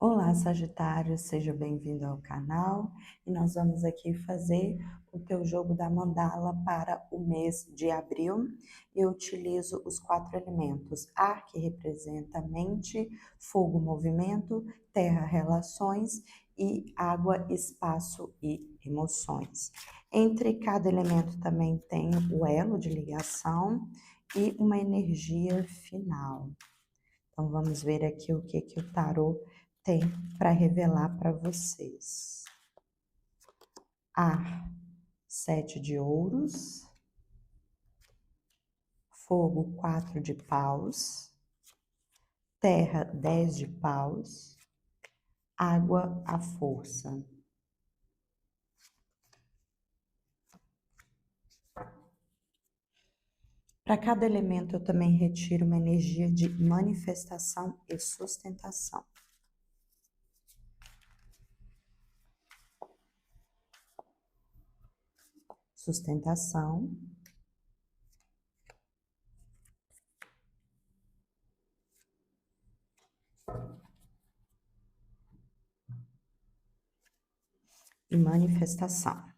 Olá, Sagitário, seja bem-vindo ao canal e nós vamos aqui fazer o teu jogo da mandala para o mês de abril. Eu utilizo os 4 elementos: ar, que representa mente; fogo, movimento; terra, relações; e água, espaço e emoções. Entre cada elemento também tem o elo de ligação e uma energia final. Então, vamos ver aqui o que o tarô tem para revelar para vocês. Ar, 7 de ouros. Fogo, 4 de paus. Terra, 10 de paus. Água, a força. Para cada elemento eu também retiro uma energia de manifestação e sustentação. Sustentação. E manifestação.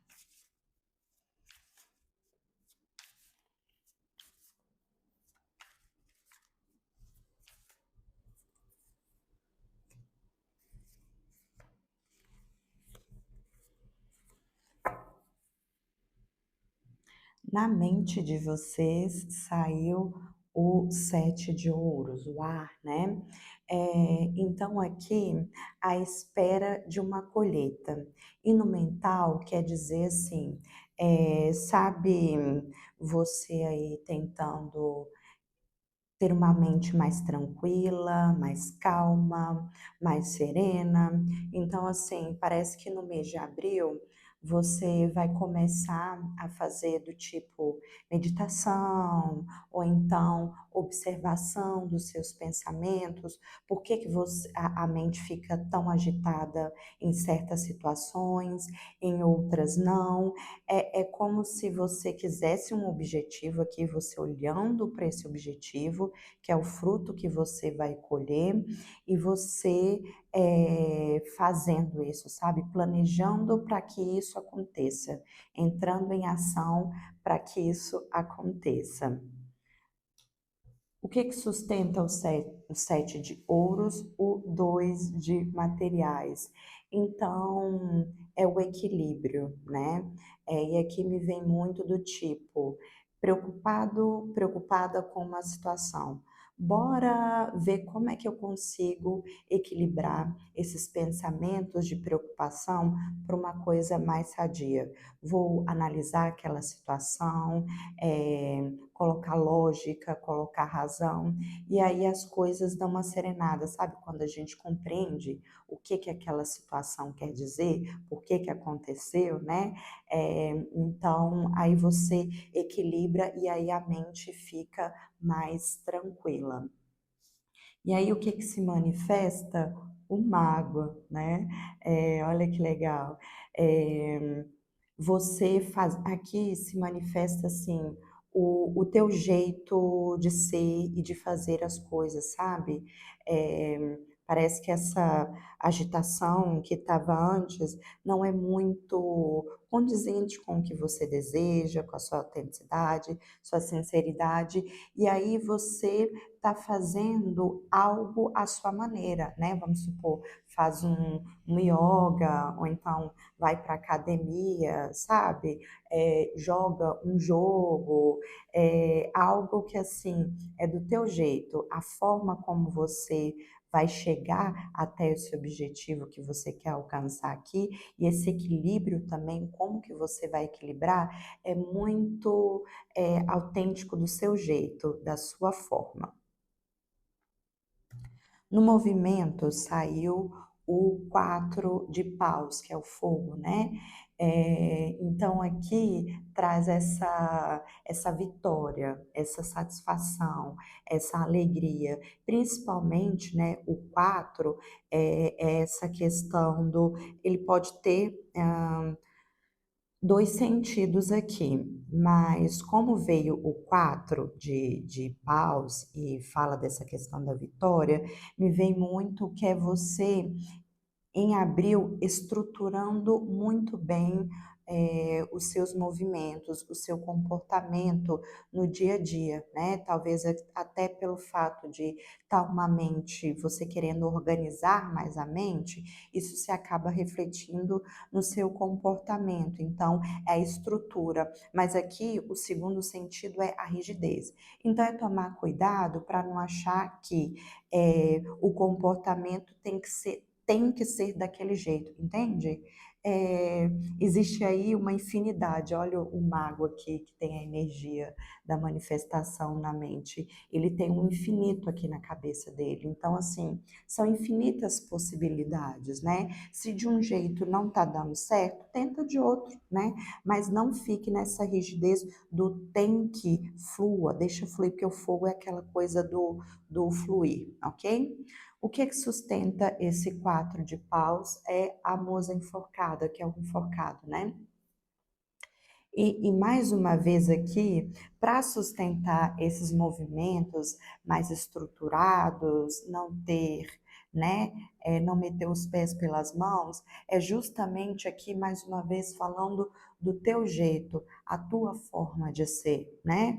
Na mente de vocês saiu o 7 de ouros, o ar, né? Então aqui a espera de uma colheita. E no mental quer dizer assim, sabe, você aí tentando ter uma mente mais tranquila, mais calma, mais serena. Então, assim, parece que no mês de abril você vai começar a fazer do tipo meditação, ou então observação dos seus pensamentos. Por que que a mente fica tão agitada em certas situações, em outras não? É como se você quisesse um objetivo aqui, você olhando para esse objetivo, que é o fruto que você vai colher, e você fazendo isso, sabe? Planejando para que isso aconteça, entrando em ação para que isso aconteça. O que sustenta o 7 de ouros? O 2 de materiais. Então, é o equilíbrio, né? E aqui me vem muito do tipo, preocupada com uma situação. Bora ver como é que eu consigo equilibrar esses pensamentos de preocupação para uma coisa mais sadia. Vou analisar aquela situação, colocar lógica, colocar razão, e aí as coisas dão uma serenada, sabe? Quando a gente compreende o que aquela situação quer dizer, por que aconteceu, né? Então, aí você equilibra e aí a mente fica mais tranquila. E aí o que se manifesta? O mago, né? Olha que legal. É, você faz, aqui se manifesta assim, o teu jeito de ser e de fazer as coisas, sabe? Parece que essa agitação que estava antes não é muito condizente com o que você deseja, com a sua autenticidade, sua sinceridade, e aí você está fazendo algo à sua maneira, né? Vamos supor, faz um yoga, ou então vai para academia, sabe? Joga um jogo, algo que assim é do teu jeito, a forma como você vai chegar até esse objetivo que você quer alcançar aqui, e esse equilíbrio também, como que você vai equilibrar, é muito autêntico do seu jeito, da sua forma. No movimento saiu o 4 de paus, que é o fogo, né? Então aqui traz essa vitória, essa satisfação, essa alegria. Principalmente, né, o 4 é essa questão do... Ele pode ter 2 sentidos aqui, mas como veio o 4 de paus e fala dessa questão da vitória, me vem muito que é você em abril, estruturando muito bem, os seus movimentos, o seu comportamento no dia a dia, né. Talvez até pelo fato de estar uma mente você querendo organizar mais a mente, isso se acaba refletindo no seu comportamento, então é a estrutura. Mas aqui o segundo sentido é a rigidez. Então é tomar cuidado para não achar que, o comportamento tem que ser daquele jeito, entende? Eh, Existe aí uma infinidade, olha o mago aqui que tem a energia da manifestação na mente, ele tem um infinito aqui na cabeça dele, então assim, são infinitas possibilidades, né. Se de um jeito não tá dando certo, tenta de outro, né, mas não fique nessa rigidez do tem que, flua, deixa fluir, porque o fogo é aquela coisa do fluir, ok? O que que sustenta esse 4 de paus é a musa enforcada, que é o enforcado, né. E mais uma vez aqui, para sustentar esses movimentos mais estruturados, não ter, né, não meter os pés pelas mãos, é justamente aqui mais uma vez falando do teu jeito, a tua forma de ser, né.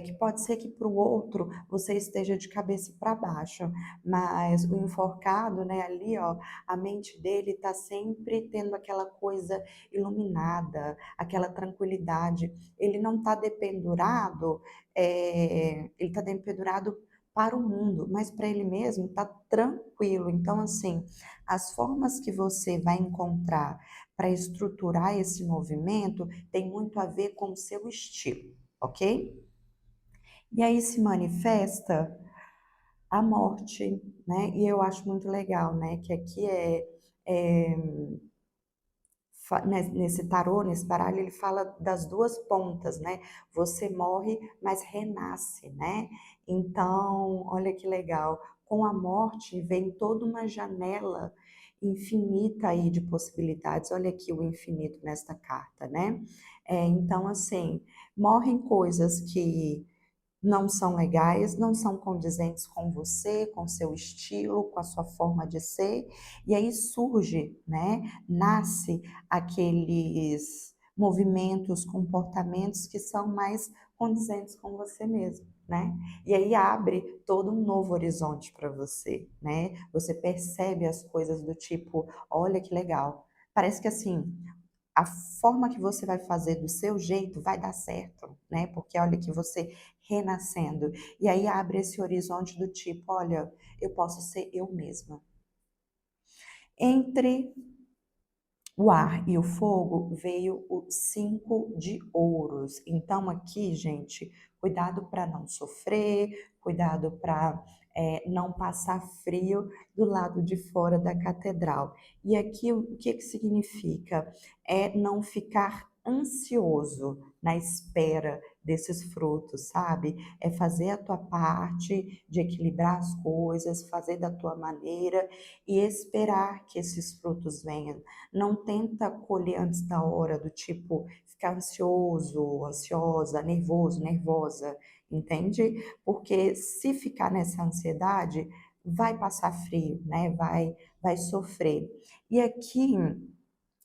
Que pode ser que para o outro você esteja de cabeça para baixo, mas o enforcado, né, ali ó, a mente dele está sempre tendo aquela coisa iluminada, aquela tranquilidade. Ele não está dependurado, ele está dependurado para o mundo, mas para ele mesmo está tranquilo. Então, assim, as formas que você vai encontrar para estruturar esse movimento tem muito a ver com o seu estilo, ok? E aí se manifesta a morte, né? E eu acho muito legal, né? Que aqui é nesse tarô, nesse baralho, ele fala das duas pontas, né? Você morre, mas renasce, né? Então, olha que legal. Com a morte vem toda uma janela infinita aí de possibilidades. Olha aqui o infinito nesta carta, né? Então, assim, morrem coisas que não são legais, não são condizentes com você, com seu estilo, com a sua forma de ser, e aí surge, né, nasce aqueles movimentos, comportamentos que são mais condizentes com você mesmo, né? E aí abre todo um novo horizonte para você, né? Você percebe as coisas do tipo, olha que legal. Parece que assim, a forma que você vai fazer do seu jeito vai dar certo, né, porque olha que você renascendo. E aí abre esse horizonte do tipo: "Olha, eu posso ser eu mesma". Entre o ar e o fogo veio o 5 de ouros. Então aqui, gente, cuidado para não sofrer, cuidado para não passar frio do lado de fora da catedral. E aqui o que que significa? É não ficar ansioso na espera desses frutos, sabe? É fazer a tua parte de equilibrar as coisas, fazer da tua maneira e esperar que esses frutos venham. Não tenta colher antes da hora, do tipo, ficar ansioso, ansiosa, nervoso, nervosa, entende? Porque se ficar nessa ansiedade, vai passar frio, né? Vai sofrer. E aqui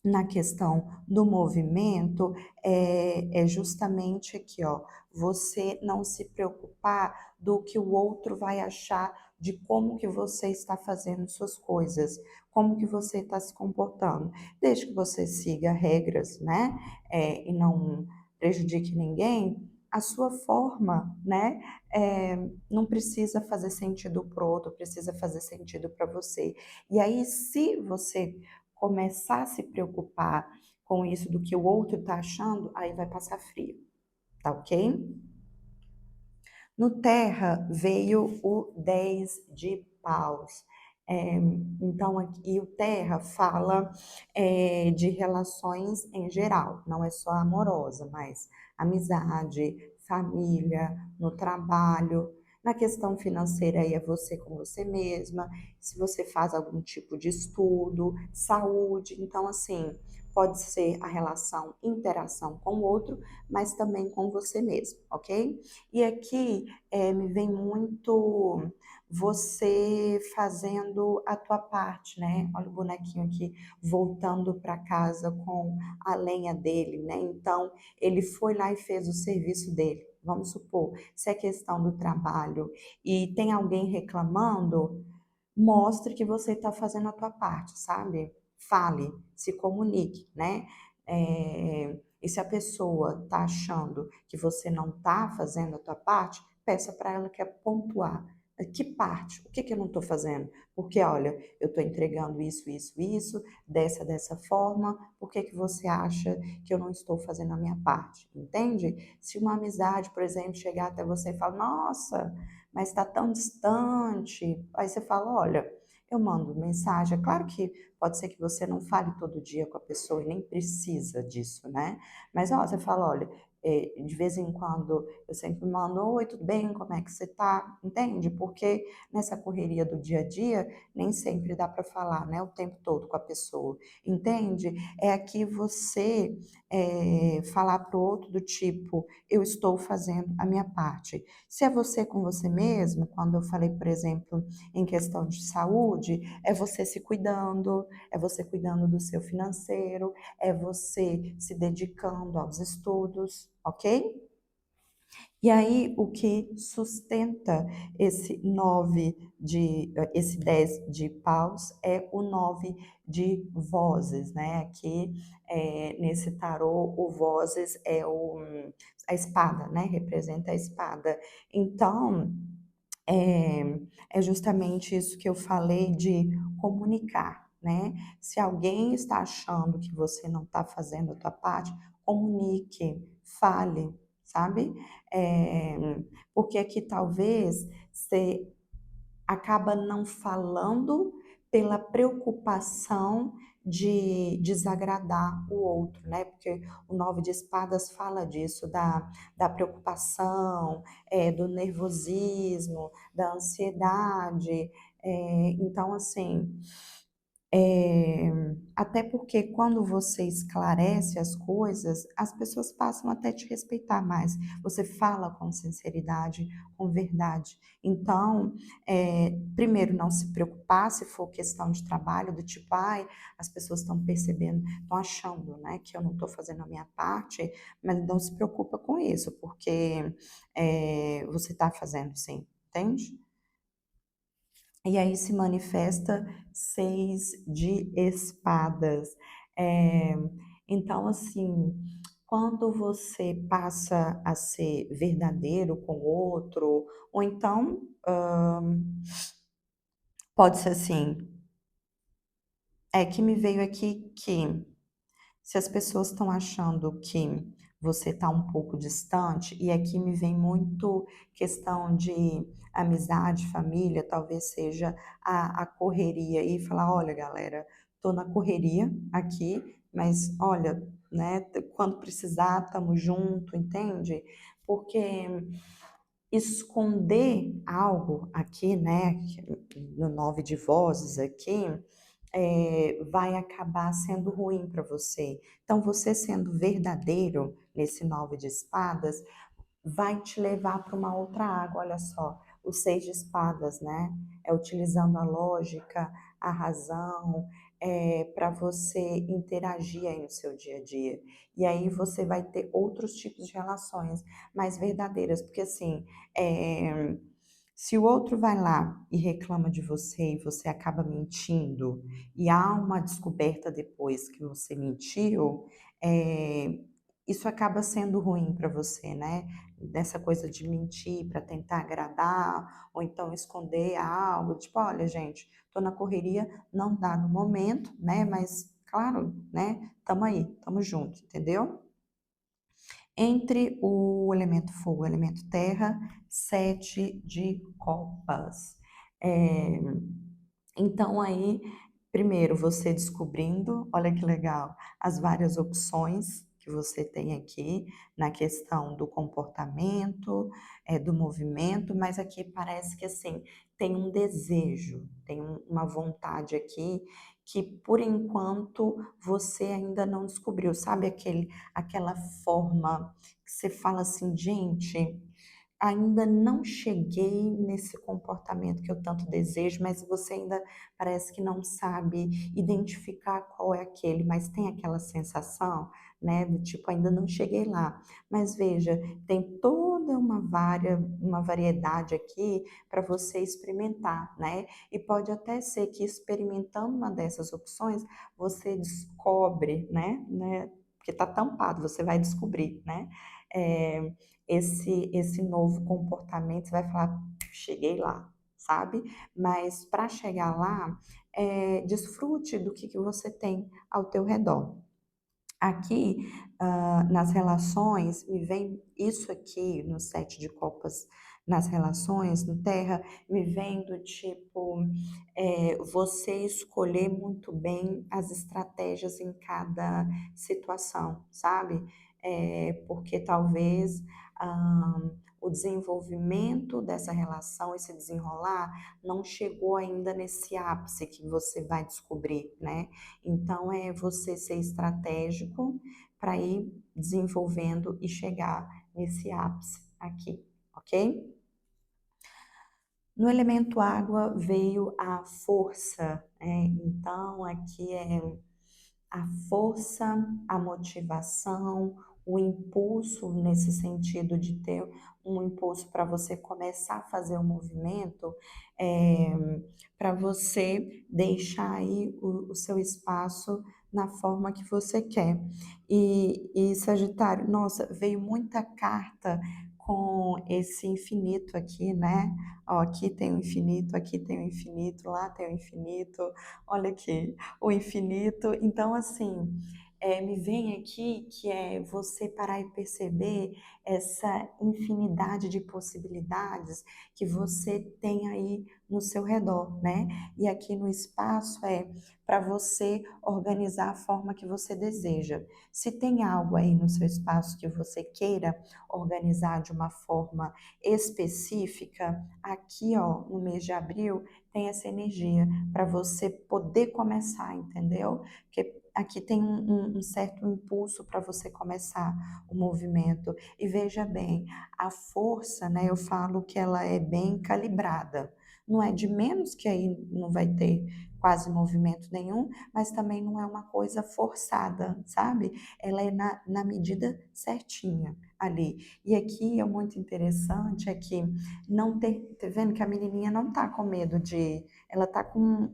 na questão do movimento, é justamente aqui, ó, você não se preocupar do que o outro vai achar de como que você está fazendo suas coisas, como que você está se comportando. Desde que você siga regras, né, e não prejudique ninguém, a sua forma, né, não precisa fazer sentido para o outro, precisa fazer sentido para você. E aí, se você começar a se preocupar com isso do que o outro está achando, aí vai passar frio, tá ok? No terra veio o 10 de paus. Então aqui e o terra fala, de relações em geral, não é só amorosa, mas amizade, família, no trabalho. Na questão financeira aí é você com você mesma, se você faz algum tipo de estudo, saúde, então assim, Pode ser a relação, interação com o outro, mas também com você mesmo, ok? E aqui me vem muito você fazendo a tua parte, né? Olha o bonequinho aqui voltando para casa com a lenha dele, né? Então, ele foi lá e fez o serviço dele. Vamos supor, se é questão do trabalho e tem alguém reclamando, mostre que você está fazendo a tua parte, sabe? Fale, se comunique, né? E se a pessoa está achando que você não está fazendo a tua parte, peça para ela que é pontuar. Que parte? O que que eu não estou fazendo? Porque, olha, eu estou entregando isso, dessa forma, por que que você acha que eu não estou fazendo a minha parte? Entende? Se uma amizade, por exemplo, chegar até você e falar, nossa, mas está tão distante. Aí você fala: olha, eu mando mensagem. É claro que pode ser que você não fale todo dia com a pessoa e nem precisa disso, né? Mas ó, você fala: olha, de vez em quando eu sempre mando: oi, tudo bem? Como é que você tá? Entende? Porque nessa correria do dia a dia, nem sempre dá para falar, né, o tempo todo com a pessoa. Entende? É aqui você falar para o outro do tipo: eu estou fazendo a minha parte. Se é você com você mesmo, quando eu falei, por exemplo, em questão de saúde, é você se cuidando, é você cuidando do seu financeiro, é você se dedicando aos estudos, ok? E aí, o que sustenta esse 10 de paus é o 9 de vozes, né? Aqui, nesse tarô, o vozes é a espada, né? Representa a espada. Então, é, é justamente isso que eu falei de comunicar, né? Se alguém está achando que você não está fazendo a tua parte, comunique, fale, sabe? É, porque aqui talvez você acaba não falando pela preocupação de desagradar o outro, né? Porque o nove de espadas fala disso, da preocupação, do nervosismo, da ansiedade. Então, assim, é, até porque quando você esclarece as coisas, as pessoas passam até te respeitar mais. Você fala com sinceridade, com verdade. Então, primeiro, não se preocupar se for questão de trabalho, do tipo, ai, as pessoas estão percebendo, estão achando, né, que eu não estou fazendo a minha parte, mas não se preocupa com isso, porque você está fazendo sim, entende? E aí se manifesta 6 de espadas. Eh, então, assim, quando você passa a ser verdadeiro com o outro, ou então, pode ser assim, é que me veio aqui que se as pessoas estão achando que você está um pouco distante, e aqui me vem muito questão de amizade, família, talvez seja a correria e falar: olha, galera, estou na correria aqui, mas olha, né, quando precisar, estamos junto, entende? Porque esconder algo aqui, né, no nove de vozes aqui, vai acabar sendo ruim para você. Então, você sendo verdadeiro nesse nove de espadas, vai te levar para uma outra água, olha só. O seis de espadas, né? É utilizando a lógica, a razão, para você interagir aí no seu dia a dia. E aí você vai ter outros tipos de relações mais verdadeiras, porque assim, é, se o outro vai lá e reclama de você e você acaba mentindo, e há uma descoberta depois que você mentiu, eh, isso acaba sendo ruim para você, né? Dessa coisa de mentir para tentar agradar, ou então esconder algo, tipo, olha, gente, tô na correria, não dá no momento, né? Mas, claro, né? Tamo aí, tamo junto, entendeu? Entre o elemento fogo e o elemento terra, 7 de copas. Eh, então aí, primeiro você descobrindo, olha que legal, as várias opções que você tem aqui na questão do comportamento, do movimento, mas aqui parece que assim, tem um desejo, tem uma vontade aqui que por enquanto você ainda não descobriu, sabe aquela forma que você fala assim: "Gente, ainda não cheguei nesse comportamento que eu tanto desejo", mas você ainda parece que não sabe identificar qual é aquele, mas tem aquela sensação, né, do tipo: "Ainda não cheguei lá". Mas veja, tem toda uma variedade aqui para você experimentar, né, e pode até ser que experimentando uma dessas opções, você descobre, porque está tampado, você vai descobrir, né, eh esse novo comportamento, você vai falar: "Cheguei lá", sabe. Mas para chegar lá, desfrute do que você tem ao teu redor. Aqui, nas relações, me vem isso aqui no 7 de copas, nas relações, no terra, me vem do tipo, você escolher muito bem as estratégias em cada situação, sabe. Porque talvez, o desenvolvimento dessa relação, esse desenrolar, não chegou ainda nesse ápice que você vai descobrir, né. Então é você ser estratégico para ir desenvolvendo e chegar nesse ápice aqui, ok? No elemento água veio a força, então aqui é a força, a motivação, o impulso nesse sentido de ter um impulso para você começar a fazer o movimento, para você deixar aí o seu espaço na forma que você quer. E Sagitário, nossa, veio muita carta com esse infinito aqui, né? Ó, aqui tem o infinito, aqui tem o infinito, lá tem o infinito. Olha aqui, o infinito. Então, assim, me vem aqui que é você parar e perceber essa infinidade de possibilidades que você tem aí no seu redor, né? E aqui no espaço é para você organizar a forma que você deseja. Se tem algo aí no seu espaço que você queira organizar de uma forma específica, aqui, ó, no mês de abril, tem essa energia para você poder começar, entendeu? Porque aqui tem um certo impulso para você começar o movimento. E veja bem, a força, né, eu falo que ela é bem calibrada. Não é de menos que aí não vai ter quase movimento nenhum, mas também não é uma coisa forçada, sabe? Ela é na medida certinha ali. E aqui é muito interessante é que não ter, tá vendo que a menininha não tá com medo de, ela tá com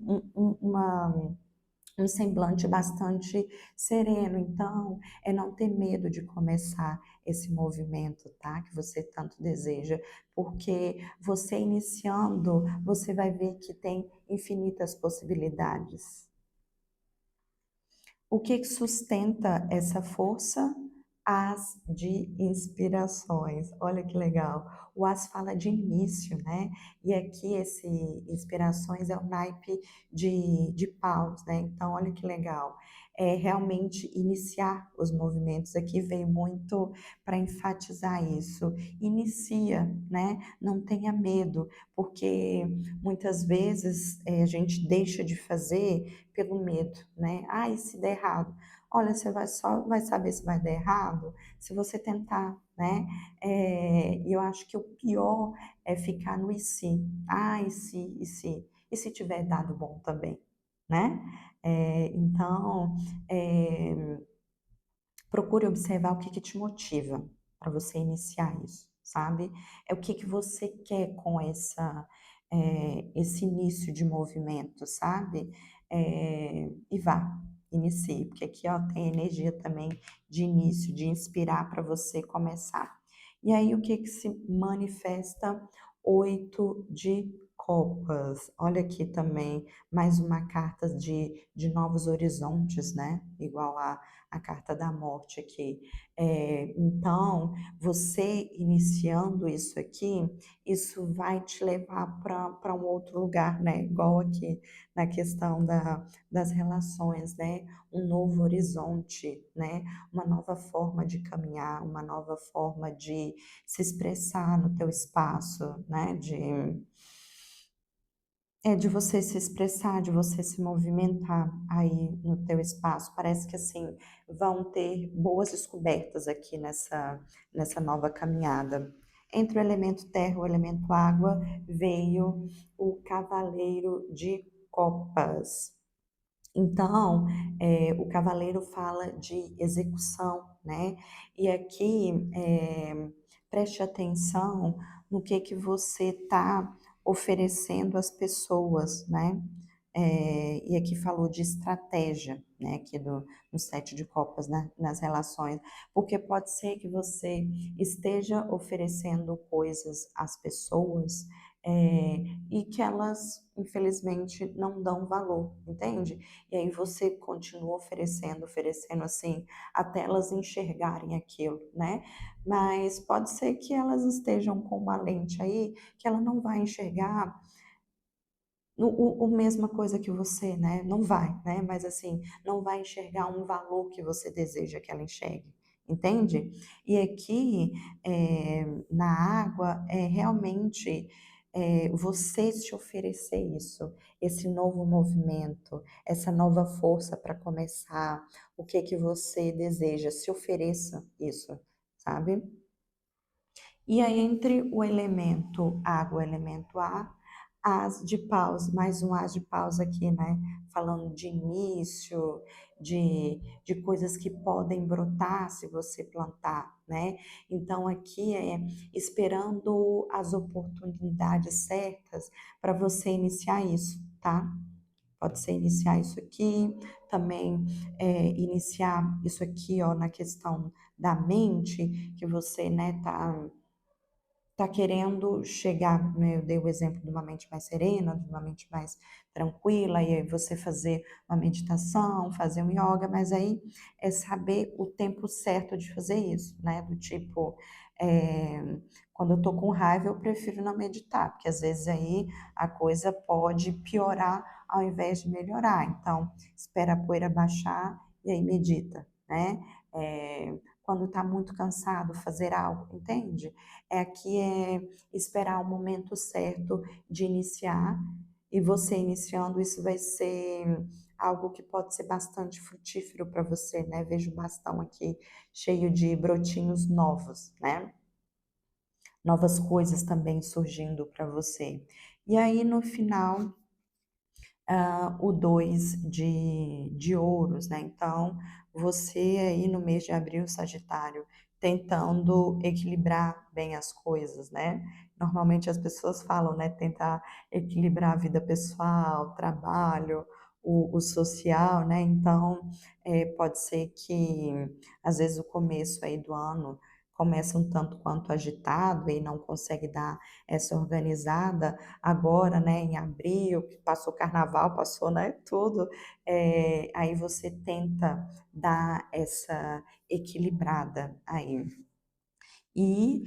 um semblante bastante sereno. Então, é não ter medo de começar esse movimento, tá? Que você tanto deseja, porque você iniciando, você vai ver que tem infinitas possibilidades. O que que sustenta essa força? As de inspirações. Olha que legal. O as fala de início, né? E aqui esse inspirações é o naipe de paus, né? Então, olha que legal. É realmente iniciar os movimentos. Aqui veio muito para enfatizar isso. Inicia, né? Não tenha medo, porque muitas vezes a gente deixa de fazer pelo medo, né? Ah, e se der errado? Olha, você vai saber se vai dar errado se você tentar, né? E eu acho que o pior é ficar no "e se". Ah, e se, e se? E se tiver dado bom também, né? Então, eh, procure observar o que que te motiva para você iniciar isso, sabe? É o que que você quer com esse início de movimento, sabe? E vá, inicie, porque aqui ó, tem energia também de início, de inspirar para você começar. E aí o que que se manifesta? 8 de copas. Olha aqui também, mais uma carta de novos horizontes, né? Igual a carta da morte aqui. Então, você iniciando isso aqui, isso vai te levar para um outro lugar, né? Igual aqui na questão das relações, né? Um novo horizonte, né? Uma nova forma de caminhar, uma nova forma de se expressar no teu espaço, né? É de você se expressar, de você se movimentar aí no teu espaço. Parece que, assim, vão ter boas descobertas aqui nessa nova caminhada. Entre o elemento terra e o elemento água, veio o cavaleiro de copas. Então, o cavaleiro fala de execução, né, e aqui, preste atenção no que você está oferecendo às pessoas, né, e aqui falou de estratégia, né, aqui no sete de copas, nas relações, porque pode ser que você esteja oferecendo coisas às pessoas, e que elas, infelizmente, não dão valor, entende? E aí você continua oferecendo, oferecendo assim, até elas enxergarem aquilo, né? Mas pode ser que elas estejam com uma lente aí que ela não vai enxergar o mesma coisa que você, né, não vai, né, mas assim, não vai enxergar um valor que você deseja que ela enxergue, entende? E aqui, na água, é realmente, você se oferecer isso, esse novo movimento, essa nova força para começar, o que que você deseja, se ofereça isso, sabe? E aí, entre o elemento água e o elemento ar, as de paus, mais um as de paus aqui, né? Falando de início, de coisas que podem brotar se você plantar, né? Então, aqui é esperando as oportunidades certas para você iniciar isso, tá? Pode ser iniciar isso aqui, também iniciar isso aqui, ó, na questão da mente, que você, né, tá querendo chegar, né, eu dei o exemplo de uma mente mais serena, de uma mente mais tranquila, e aí você fazer uma meditação, fazer um yoga, mas aí é saber o tempo certo de fazer isso, né? Do tipo, quando eu tô com raiva, eu prefiro não meditar, porque às vezes aí a coisa pode piorar ao invés de melhorar. Então, espera a poeira baixar e aí medita, né? Quando tá muito cansado, fazer algo, entende? Aqui é esperar o momento certo de iniciar, e você iniciando, isso vai ser algo que pode ser bastante frutífero para você, né? Vejo o bastão aqui cheio de brotinhos novos, né? Novas coisas também surgindo para você. E aí no final o 2 de ouros, né? Então, você aí no mês de abril, Sagitário, tentando equilibrar bem as coisas, né? Normalmente as pessoas falam, né? Tentar equilibrar a vida pessoal, trabalho, o social, né? Então, pode ser que às vezes o começo aí do ano começa um tanto quanto agitado e não consegue dar essa organizada, agora, né, em abril, que passou o carnaval, passou, né, tudo, aí você tenta dar essa equilibrada aí. E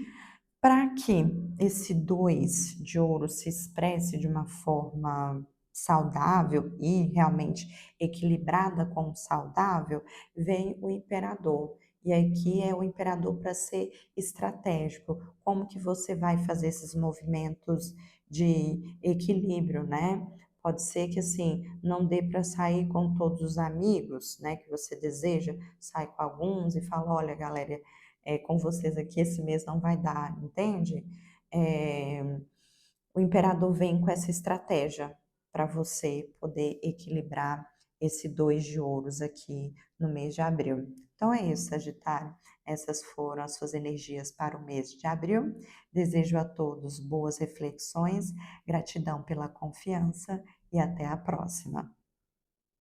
para que esse 2 de ouro se expresse de uma forma saudável e realmente equilibrada com o saudável, vem o imperador. E aqui é o imperador para ser estratégico. Como que você vai fazer esses movimentos de equilíbrio, né? Pode ser que assim não dê para sair com todos os amigos, né, que você deseja, sai com alguns e fala, olha, galera, com vocês aqui esse mês não vai dar, entende? Eh, o imperador vem com essa estratégia para você poder equilibrar esse 2 de ouros aqui no mês de abril. Então é isso, Sagitário. Essas foram as suas energias para o mês de abril. Desejo a todos boas reflexões, gratidão pela confiança e até a próxima.